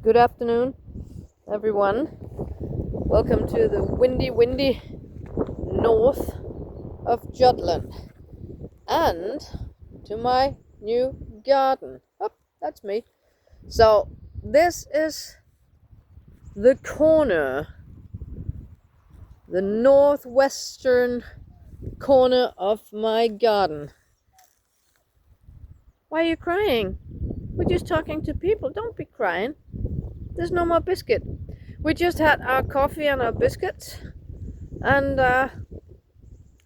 Good afternoon, everyone. Welcome to the windy north of Jutland and to my new garden. Oh, that's me. So, this is the corner, the northwestern corner of my garden. Why are you crying? We're just talking to people. Don't be crying. There's no more biscuit. We just had our coffee and our biscuits, and I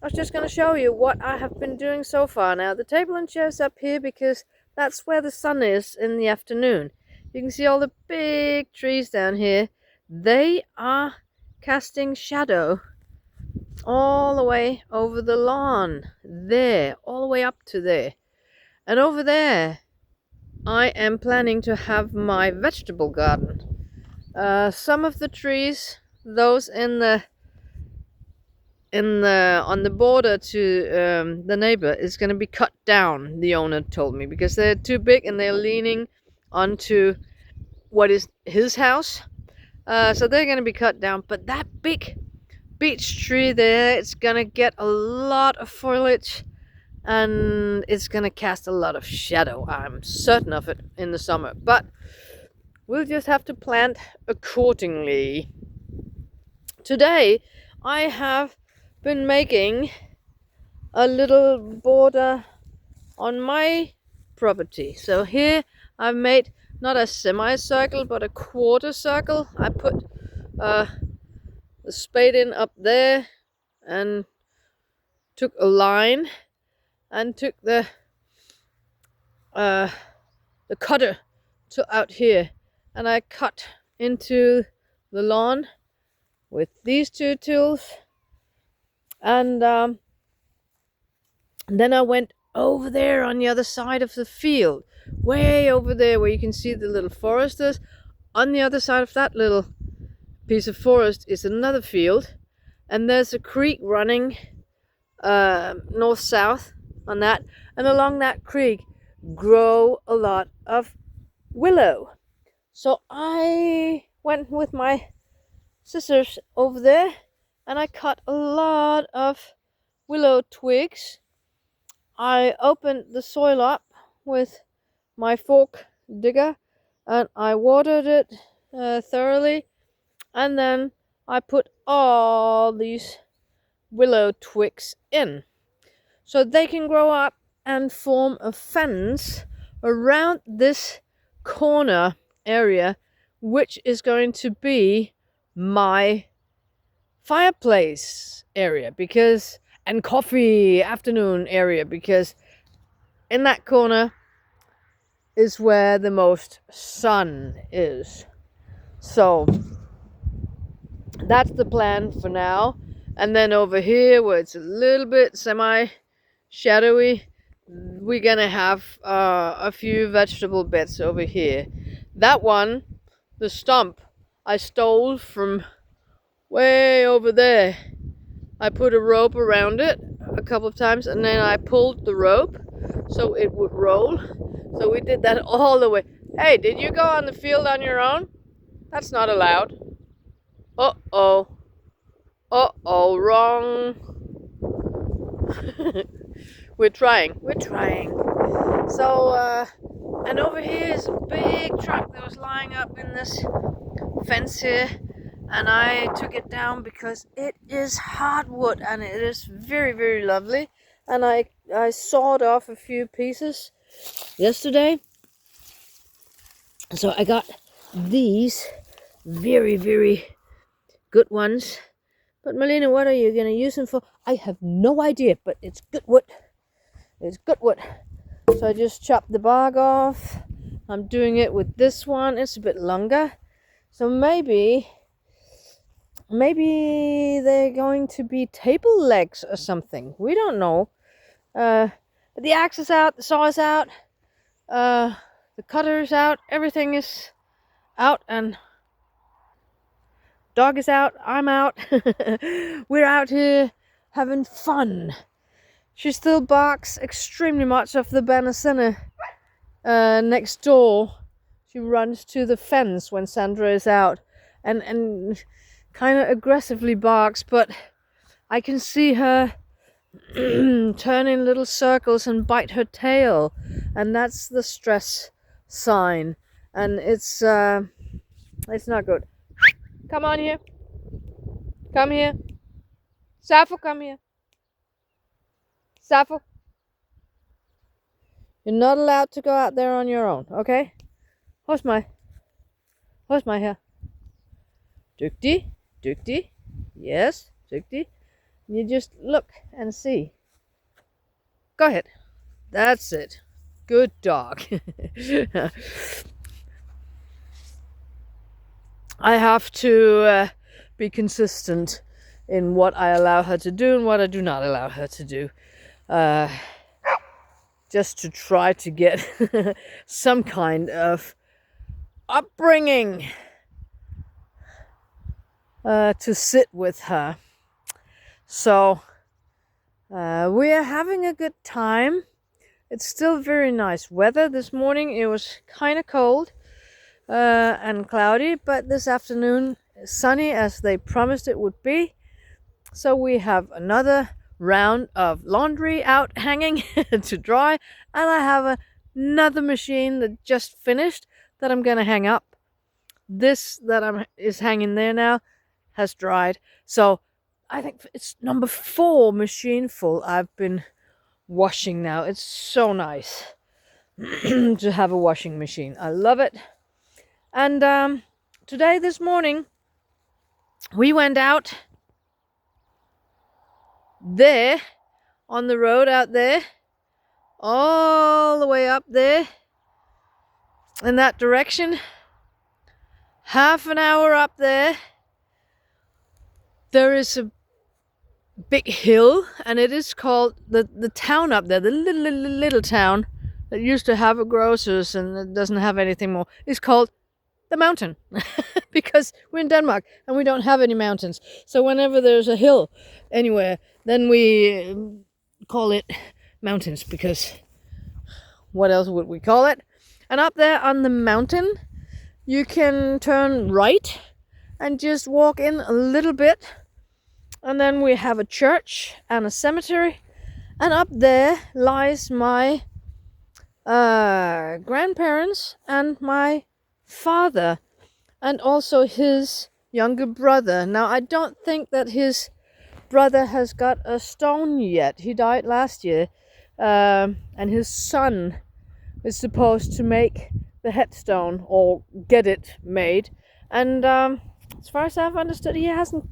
was just going to show you what I have been doing so far. Now, the table and chairs up here because that's where the sun is in the afternoon. You can see all the big trees down here. They are casting shadow all the way over the lawn. There, all the way up to there. And over there, I am planning to have my vegetable garden. Some of the trees, those on the border to the neighbor, is going to be cut down, the owner told me, because they're too big and they're leaning onto what is his house. So they're going to be cut down. But that big beech tree there, it's going to get a lot of foliage and it's going to cast a lot of shadow. I'm certain of it in the summer. But we'll just have to plant accordingly. Today, I have been making a little border on my property. So here I've made not a semicircle but a quarter circle. I put the spade in up there and took a line and took the cutter to out here, and I cut into the lawn with these two tools. And then I went over there on the other side of the field, way over there where you can see the little foresters. On the other side of that little piece of forest is another field, and there's a creek running north-south on that, and along that creek grow a lot of willow. So I went with my scissors over there and I cut a lot of willow twigs. I opened the soil up with my fork digger and I watered it thoroughly, and then I put all these willow twigs in so they can grow up and form a fence around this corner area, which is going to be my fireplace area and coffee afternoon area, because in that corner is where the most sun is. So that's the plan for now. And then over here where it's a little bit semi-shadowy, we're gonna have a few vegetable beds over here. That one, the stump, I stole from way over there. I put a rope around it a couple of times and then I pulled the rope so it would roll. So we did that all the way. Hey, did you go on the field on your own? That's not allowed. Uh-oh. Uh-oh, wrong. We're trying. So, and over here is a big truck that was lying up in this fence here, and I took it down because it is hardwood and it is very, very lovely. And I sawed off a few pieces yesterday. So I got these very, very good ones. But Melina, what are you going to use them for? I have no idea, but it's good wood. It's good wood. So I just chopped the bark off. I'm doing it with this one. It's a bit longer. So maybe they're going to be table legs or something. We don't know. But the axe is out, the saw is out, the cutter is out, everything is out, and dog is out, I'm out. We're out here having fun. She still barks extremely much off the Banacena next door. She runs to the fence when Sandra is out and kind of aggressively barks, but I can see her turn in little circles and bite her tail, and that's the stress sign, and it's not good. Come on here. Come here. Zaffo, come here. Zaffo. You're not allowed to go out there on your own, okay? Where's my hair? Dukti? Dukti? Yes, Dukti. You just look and see. Go ahead. That's it. Good dog. I have to be consistent in what I allow her to do and what I do not allow her to do. Just to try to get some kind of upbringing to sit with her. So we are having a good time. It's still very nice weather. This morning it was kind of cold and cloudy, but this afternoon sunny as they promised it would be. So we have another round of laundry out hanging to dry, and I have another machine that just finished that I'm gonna hang up. This that is hanging there now has dried, so I think it's number 4 machine full I've been washing now. It's so nice to have a washing machine. I love it. And this morning we went out there on the road out there, all the way up there in that direction. Half an hour up there. There is a big hill, and it is called the town up there, the little town that used to have a grocer's and it doesn't have anything more. It's called the mountain because we're in Denmark and we don't have any mountains. So whenever there's a hill anywhere, then we call it mountains, because what else would we call it? And up there on the mountain, you can turn right and just walk in a little bit. And then we have a church and a cemetery. And up there lies my grandparents and my father, and also his younger brother. Now, I don't think that his brother has got a stone yet. He died last year. And his son is supposed to make the headstone or get it made. And as far as I've understood, he hasn't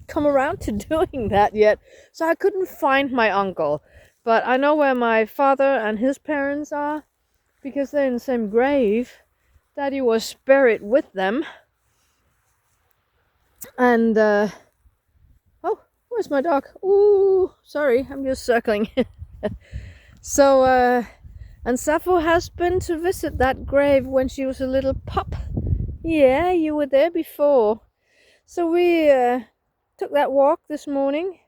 come around to doing that yet. So I couldn't find my uncle. But I know where my father and his parents are, because they're in the same grave. Daddy was buried with them. And, oh, where's my dog? Ooh, sorry, I'm just circling. So, and Zaffo has been to visit that grave when she was a little pup. Yeah, you were there before. So we took that walk this morning.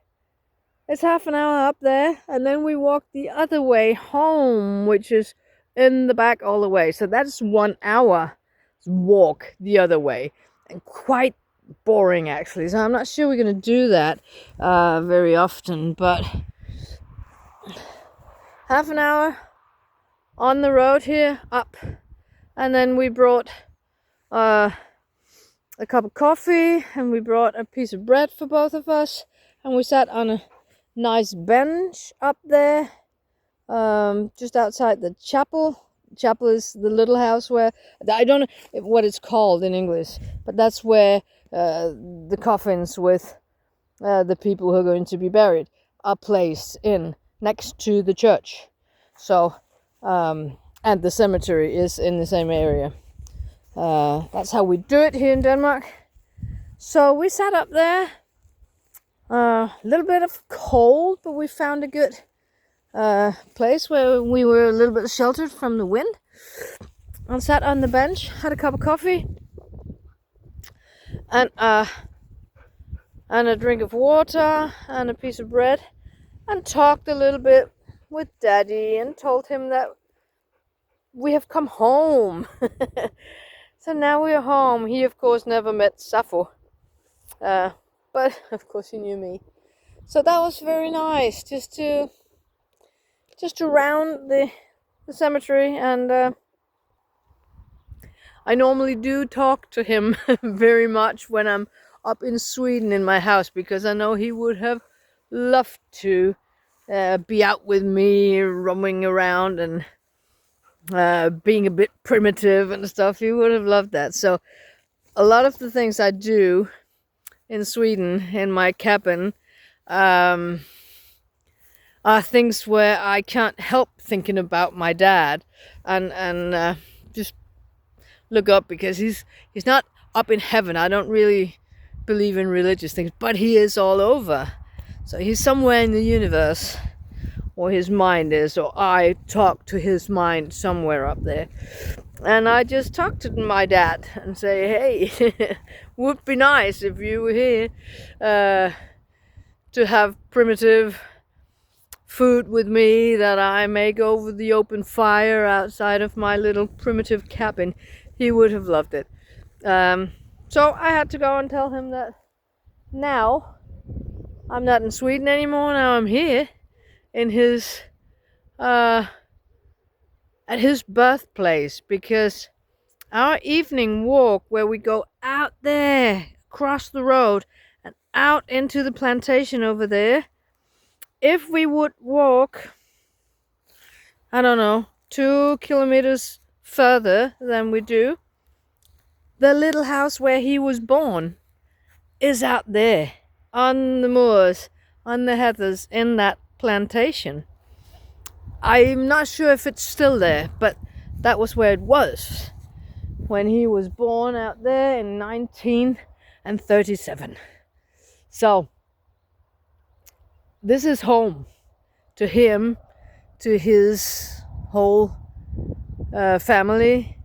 It's half an hour up there, and then we walked the other way home, which is in the back all the way. So that's 1 hour walk the other way, and quite boring actually. So I'm not sure we're going to do that very often, but half an hour on the road here up, and then we brought a cup of coffee, and we brought a piece of bread for both of us, and we sat on a nice bench up there, just outside the chapel. Chapel is the little house where, I don't know what it's called in English, but that's where the coffins with the people who are going to be buried are placed in, next to the church. So, and the cemetery is in the same area. That's how we do it here in Denmark. So we sat up there, a little bit of cold, but we found a good place where we were a little bit sheltered from the wind, and sat on the bench, had a cup of coffee and a drink of water and a piece of bread, and talked a little bit with Daddy, and told him that we have come home. So now we're home. He of course never met Zaffo, but of course he knew me. So that was very nice, just to round the cemetery. And I normally do talk to him very much when I'm up in Sweden in my house, because I know he would have loved to be out with me, roaming around and being a bit primitive and stuff. He would have loved that. So a lot of the things I do in Sweden in my cabin are things where I can't help thinking about my dad, and just look up, because he's not up in heaven. I don't really believe in religious things, but he is all over. So he's somewhere in the universe, or his mind is, or I talk to his mind somewhere up there. And I just talk to my dad and say, hey, would be nice if you were here to have primitive food with me that I make over the open fire outside of my little primitive cabin. He would have loved it. So I had to go and tell him that now I'm not in Sweden anymore. Now I'm here in his at his birthplace, because our evening walk, where we go out there across the road and out into the plantation over there, if we would walk, I don't know, 2 kilometers further than we do, the little house where he was born is out there on the moors, on the heathers, in that plantation. I'm not sure if it's still there, but that was where it was when he was born, out there in 1937. So this is home to him, to his whole family.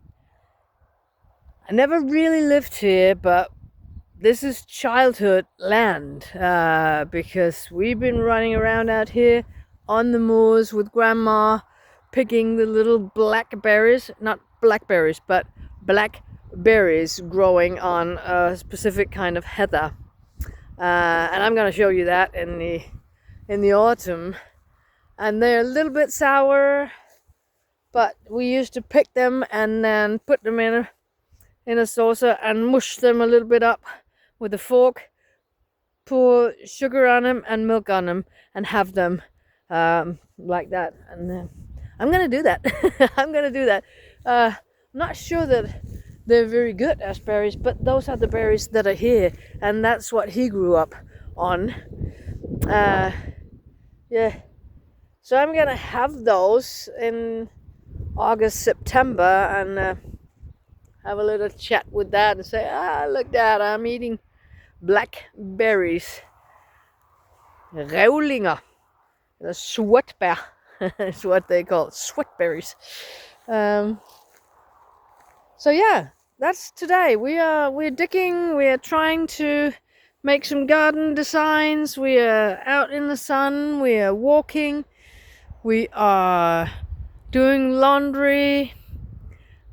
I never really lived here, but this is childhood land, because we've been running around out here on the moors with Grandma, picking the little blackberries, not blackberries, but blackberries growing on a specific kind of heather. And I'm going to show you that in the autumn. And they're a little bit sour, but we used to pick them and then put them in a saucer and mush them a little bit up with a fork, pour sugar on them and milk on them, and have them like that. And I'm gonna do that. I'm gonna do that. I'm not sure that they're very good as berries, but those are the berries that are here, and that's what he grew up on. Yeah. So I'm gonna have those in August, September, and have a little chat with Dad and say, look, Dad, I'm eating blackberries. Rävlingar. The sweatbär is what they call it, sweatberries. So yeah, that's today. We're digging. We are trying to make some garden designs. We are out in the sun. We are walking. We are doing laundry.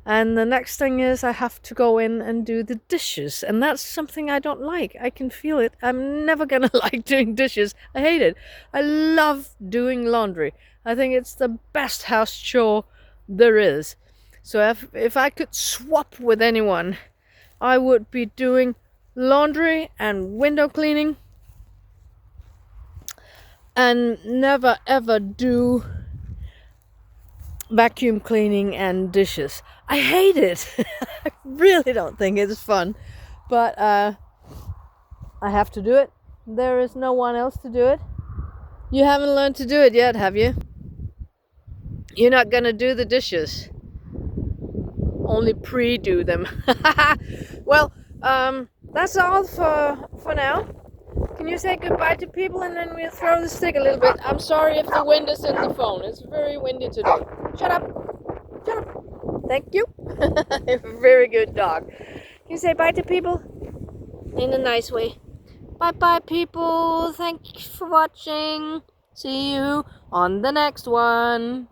And the next thing is I have to go in and do the dishes. And that's something I don't like. I can feel it. I'm never going to like doing dishes. I hate it. I love doing laundry. I think it's the best house chore there is. So if I could swap with anyone, I would be doing laundry and window cleaning. And never ever do vacuum cleaning and dishes. I hate it. I really don't think it's fun, but I have to do it. There is no one else to do it. You haven't learned to do it yet, have you? You're not gonna do the dishes. Only pre-do them. Well, that's all for now. Can you say goodbye to people, and then we'll throw the stick a little bit? I'm sorry if the wind is in the phone. It's very windy today. Shut up. Shut up. Thank you. Very good dog. Can you say bye to people? In a nice way. Bye people. Thank you for watching. See you on the next one.